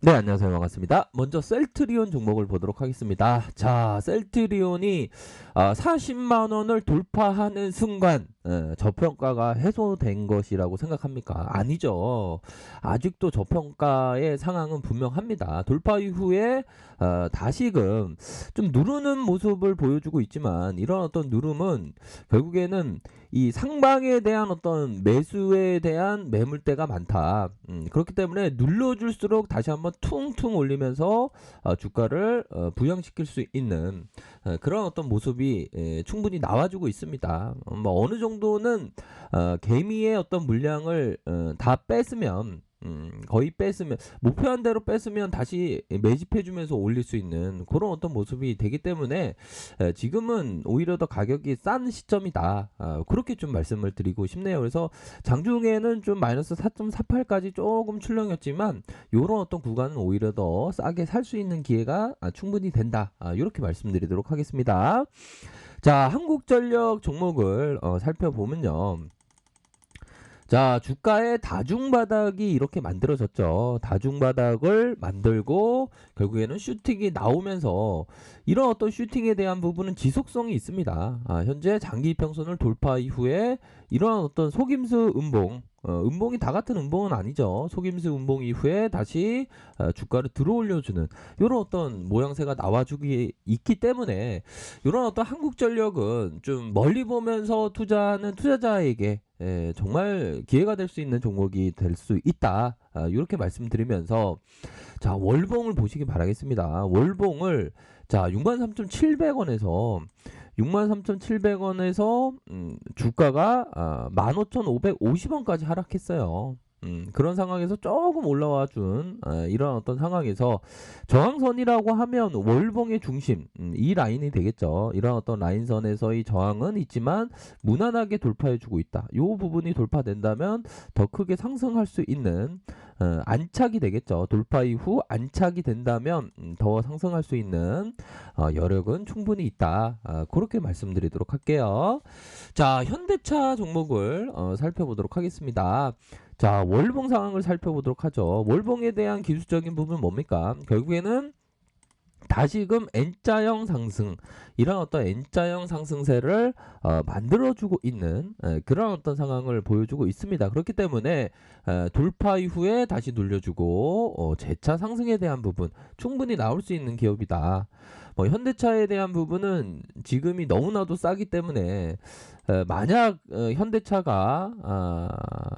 네, 안녕하세요. 반갑습니다. 먼저 셀트리온 종목을 보도록 하겠습니다. 자, 셀트리온이 40만 원을 돌파하는 순간 저평가가 해소된 것이라고 생각합니까? 아니죠. 아직도 저평가의 상황은 분명합니다. 돌파 이후에 다시금 좀 누르는 모습을 보여주고 있지만 이런 어떤 누름은 결국에는 이 상방에 대한 어떤 매수에 대한 매물대가 많다. 그렇기 때문에 눌러줄수록 다시 한번 퉁퉁 올리면서 주가를 부양시킬 수 있는 그런 어떤 모습이 충분히 나와주고 있습니다. 뭐 어느 정도는 개미의 어떤 물량을 다 뺐으면 거의 뺐으면 목표한 대로 뺐으면 다시 매집해주면서 올릴 수 있는 그런 어떤 모습이 되기 때문에 지금은 오히려 더 가격이 싼 시점이다. 그렇게 좀 말씀을 드리고 싶네요. 그래서 장중에는 좀 마이너스 4.48까지 조금 출렁였지만 이런 어떤 구간은 오히려 더 싸게 살 수 있는 기회가 충분히 된다. 이렇게 말씀드리도록 하겠습니다. 자, 한국전력 종목을 살펴보면요. 자, 주가의 다중바닥이 이렇게 만들어졌죠. 다중바닥을 만들고 결국에는 슈팅이 나오면서 이런 어떤 슈팅에 대한 부분은 지속성이 있습니다. 현재 장기 이평선을 돌파 이후에 이러한 어떤 속임수 음봉, 음봉이 다 같은 음봉은 아니죠. 속임수 음봉 이후에 다시 주가를 들어올려주는 이런 어떤 모양새가 나와주기 있기 때문에 이런 어떤 한국전력은 좀 멀리 보면서 투자하는 투자자에게 정말 기회가 될 수 있는 종목이 될 수 있다. 이렇게 말씀드리면서 자, 월봉을 보시기 바라겠습니다. 월봉을 자, 63,700원에서 63,700원에서 주가가 15,550원까지 하락했어요. 그런 상황에서 조금 올라와 준 이런 어떤 상황에서 저항선이라고 하면 월봉의 중심, 이 라인이 되겠죠. 이런 어떤 라인선에서의 저항은 있지만 무난하게 돌파해주고 있다. 이 부분이 돌파된다면 더 크게 상승할 수 있는 안착이 되겠죠. 돌파 이후 안착이 된다면 더 상승할 수 있는 여력은 충분히 있다. 그렇게 말씀드리도록 할게요. 자, 현대차 종목을 살펴보도록 하겠습니다. 자, 월봉 상황을 살펴보도록 하죠. 월봉에 대한 기술적인 부분은 뭡니까? 결국에는 다시금 N자형 상승, 이런 어떤 N자형 상승세를 만들어주고 있는 그런 어떤 상황을 보여주고 있습니다. 그렇기 때문에 돌파 이후에 다시 눌려주고 재차 상승에 대한 부분 충분히 나올 수 있는 기업이다. 뭐 현대차에 대한 부분은 지금이 너무나도 싸기 때문에 만약 현대차가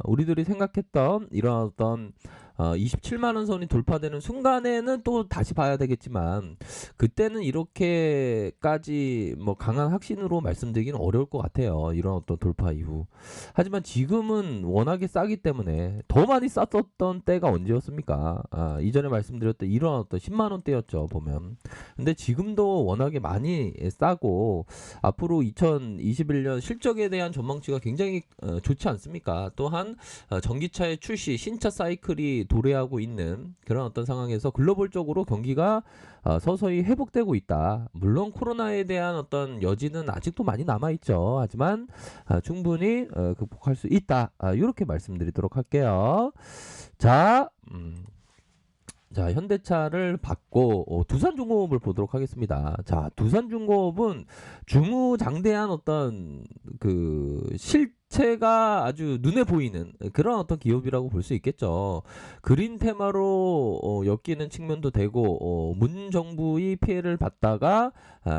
우리들이 생각했던 이런 어떤 27만 원 선이 돌파되는 순간에는 또 다시 봐야 되겠지만 그때는 이렇게까지 뭐 강한 확신으로 말씀드리기는 어려울 것 같아요. 이런 어떤 돌파 이후. 하지만 지금은 워낙에 싸기 때문에 더 많이 쌌었던 때가 언제였습니까? 이전에 말씀드렸던 이런 어떤 10만 원대였죠, 보면. 근데 지금도 워낙에 많이 싸고 앞으로 2021년 실적에 대한 전망치가 굉장히 좋지 않습니까? 또한 전기차의 출시, 신차 사이클이 도래하고 있는 그런 어떤 상황에서 글로벌적으로 경기가 서서히 회복되고 있다. 물론 코로나에 대한 어떤 여지는 아직도 많이 남아있죠. 하지만 충분히 극복할 수 있다. 이렇게 말씀드리도록 할게요. 자, 자, 현대차를 받고 두산중공업을 보도록 하겠습니다. 자, 두산중공업은 중우장대한 어떤 그 실체가 아주 눈에 보이는 그런 어떤 기업이라고 볼 수 있겠죠. 그린 테마로 엮이는 측면도 되고 문 정부의 피해를 받다가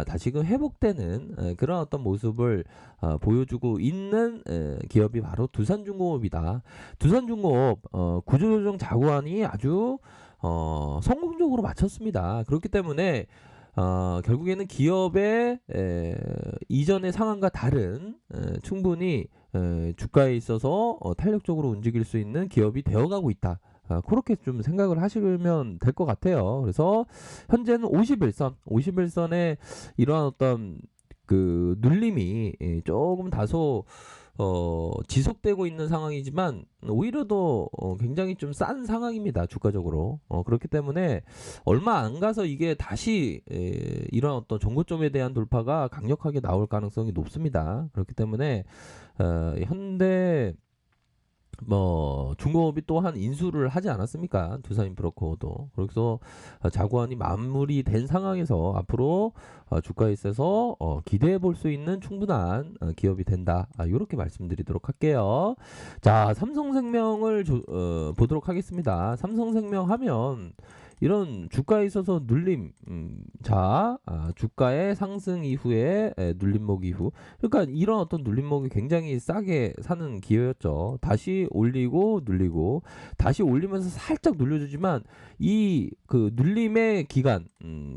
다시금 회복되는 그런 어떤 모습을 보여주고 있는 기업이 바로 두산중공업이다. 두산중공업 구조조정 자구안이 아주 성공적으로 마쳤습니다. 그렇기 때문에 결국에는 기업의 이전의 상황과 다른 충분히 주가에 있어서 탄력적으로 움직일 수 있는 기업이 되어가고 있다. 그렇게 좀 생각을 하시면 될 것 같아요. 그래서 현재는 51선에 이러한 어떤 그 눌림이 조금 다소 지속되고 있는 상황이지만 오히려 더 굉장히 좀 싼 상황입니다. 주가적으로. 그렇기 때문에 얼마 안 가서 이게 다시 이런 어떤 정고점에 대한 돌파가 강력하게 나올 가능성이 높습니다. 그렇기 때문에 현대 뭐 중공업이 또한 인수를 하지 않았습니까? 두산인프라코도. 그래서 자구안이 마무리된 상황에서 앞으로 주가에 있어서 기대해 볼 수 있는 충분한 기업이 된다. 이렇게 말씀드리도록 할게요. 자, 삼성생명을 보도록 하겠습니다. 삼성생명 하면 이런 주가에 있어서 눌림, 주가의 상승 이후에 눌림목 이후, 그러니까 이런 어떤 눌림목이 굉장히 싸게 사는 기회였죠. 다시 올리고 눌리고, 다시 올리면서 살짝 눌려주지만 이 그 눌림의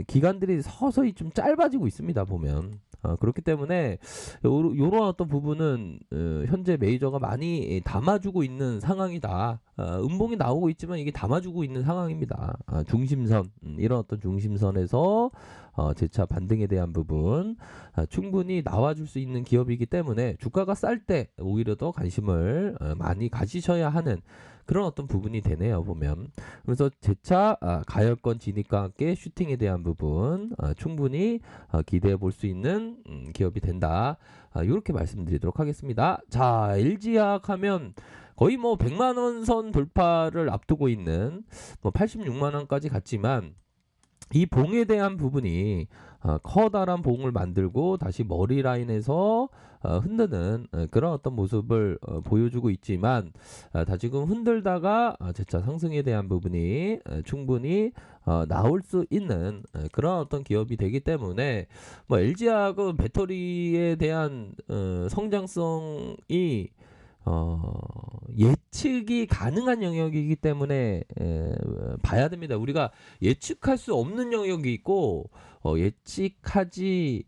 기간들이 서서히 좀 짧아지고 있습니다. 보면. 그렇기 때문에 요런 어떤 부분은 현재 메이저가 많이 담아주고 있는 상황이다. 음봉이 나오고 있지만 이게 담아주고 있는 상황입니다. 중심선, 이런 어떤 중심선에서 재차 반등에 대한 부분 충분히 나와줄 수 있는 기업이기 때문에 주가가 쌀 때 오히려 더 관심을 많이 가지셔야 하는 그런 어떤 부분이 되네요, 보면. 그래서 재차 가열권 진입과 함께 슈팅에 대한 부분 충분히 기대해 볼 수 있는 기업이 된다. 이렇게 말씀드리도록 하겠습니다. 자, LG화학 하면 거의 뭐 100만 원 선 돌파를 앞두고 있는 뭐 86만 원까지 갔지만 이 봉에 대한 부분이 커다란 봉을 만들고 다시 머리 라인에서 흔드는 그런 어떤 모습을 보여주고 있지만 다시금 흔들다가 재차 상승에 대한 부분이 충분히 나올 수 있는 그런 어떤 기업이 되기 때문에 뭐 LG화학은 배터리에 대한 성장성이 예측이 가능한 영역이기 때문에 봐야 됩니다. 우리가 예측할 수 없는 영역이 있고 예측하지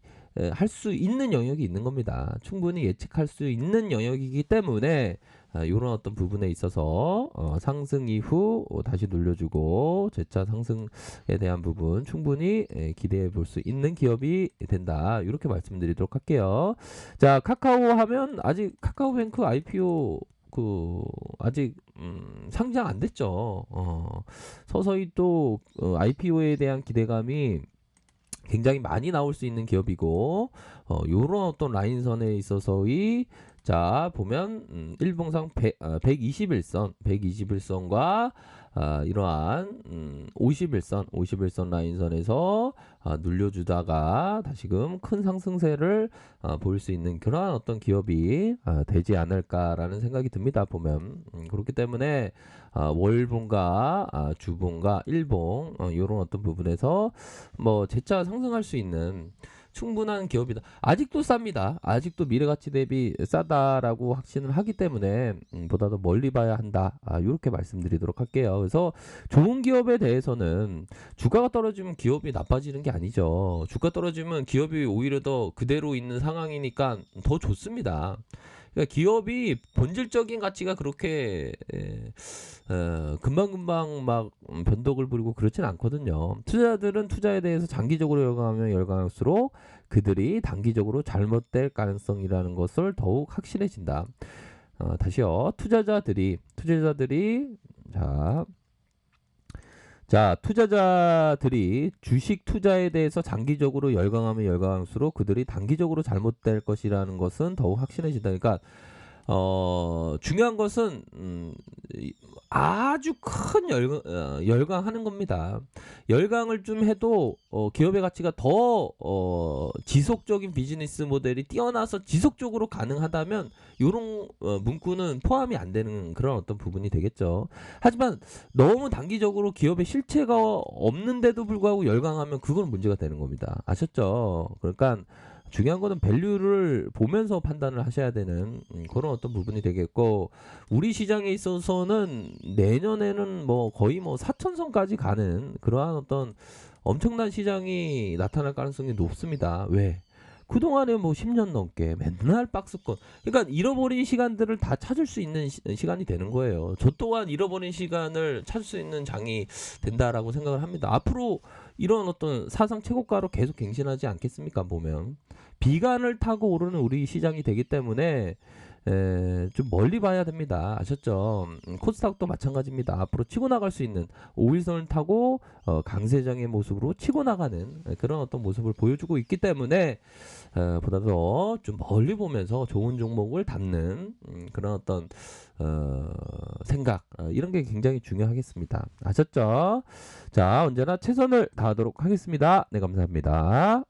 할 수 있는 영역이 있는 겁니다. 충분히 예측할 수 있는 영역이기 때문에 이런 어떤 부분에 있어서 상승 이후 다시 눌려주고 재차 상승에 대한 부분 충분히 기대해 볼 수 있는 기업이 된다. 이렇게 말씀드리도록 할게요. 자, 카카오 하면 아직 카카오뱅크 IPO 아직 상장 안 됐죠. 서서히 또 IPO에 대한 기대감이 굉장히 많이 나올 수 있는 기업이고 요런 어떤 라인선에 있어서의 자 보면 일봉상 121선과 이러한 51선 라인선에서 눌려주다가 다시금 큰 상승세를 보일 수 있는 그러한 어떤 기업이 되지 않을까라는 생각이 듭니다. 보면 그렇기 때문에 월봉과 주봉과 일봉 이런 어떤 부분에서 뭐 재차 상승할 수 있는 충분한 기업이다. 아직도 쌉니다. 아직도 미래가치 대비 싸다라고 확신을 하기 때문에 보다 더 멀리 봐야 한다. 이렇게 말씀드리도록 할게요. 그래서 좋은 기업에 대해서는 주가가 떨어지면 기업이 나빠지는 게 아니죠. 주가 떨어지면 기업이 오히려 더 그대로 있는 상황이니까 더 좋습니다. 그러니까 기업이 본질적인 가치가 그렇게 금방금방 막 변덕을 부리고 그렇진 않거든요. 투자자들은 투자에 대해서 장기적으로 열광하면 열광할수록 그들이 단기적으로 잘못될 가능성이라는 것을 더욱 확실해진다. 다시요. 투자자들이 투자자들이 주식 투자에 대해서 장기적으로 열광하면 열광할수록 그들이 단기적으로 잘못될 것이라는 것은 더욱 확신해진다. 그러니까 중요한 것은 아주 큰 열광하는 겁니다. 열광을 좀 해도 기업의 가치가 더 지속적인 비즈니스 모델이 뛰어나서 지속적으로 가능하다면 이런 문구는 포함이 안 되는 그런 어떤 부분이 되겠죠. 하지만 너무 단기적으로 기업의 실체가 없는데도 불구하고 열광하면 그건 문제가 되는 겁니다. 아셨죠? 그러니까 중요한 거는 밸류를 보면서 판단을 하셔야 되는 그런 어떤 부분이 되겠고, 우리 시장에 있어서는 내년에는 뭐 거의 뭐 4천선까지 가는 그러한 어떤 엄청난 시장이 나타날 가능성이 높습니다. 왜? 그동안에 뭐 10년 넘게 맨날 박스권, 그러니까 잃어버린 시간들을 다 찾을 수 있는 시간이 되는 거예요. 저 또한 잃어버린 시간을 찾을 수 있는 장이 된다라고 생각을 합니다. 앞으로 이런 어떤 사상 최고가로 계속 갱신하지 않겠습니까? 보면 비관을 타고 오르는 우리 시장이 되기 때문에 좀 멀리 봐야 됩니다. 아셨죠? 코스닥도 마찬가지입니다. 앞으로 치고 나갈 수 있는 5일선을 타고 강세장의 모습으로 치고 나가는 그런 어떤 모습을 보여주고 있기 때문에 보다 더 좀 멀리 보면서 좋은 종목을 담는 그런 어떤 생각 이런 게 굉장히 중요하겠습니다. 아셨죠? 자, 언제나 최선을 다하도록 하겠습니다. 네, 감사합니다.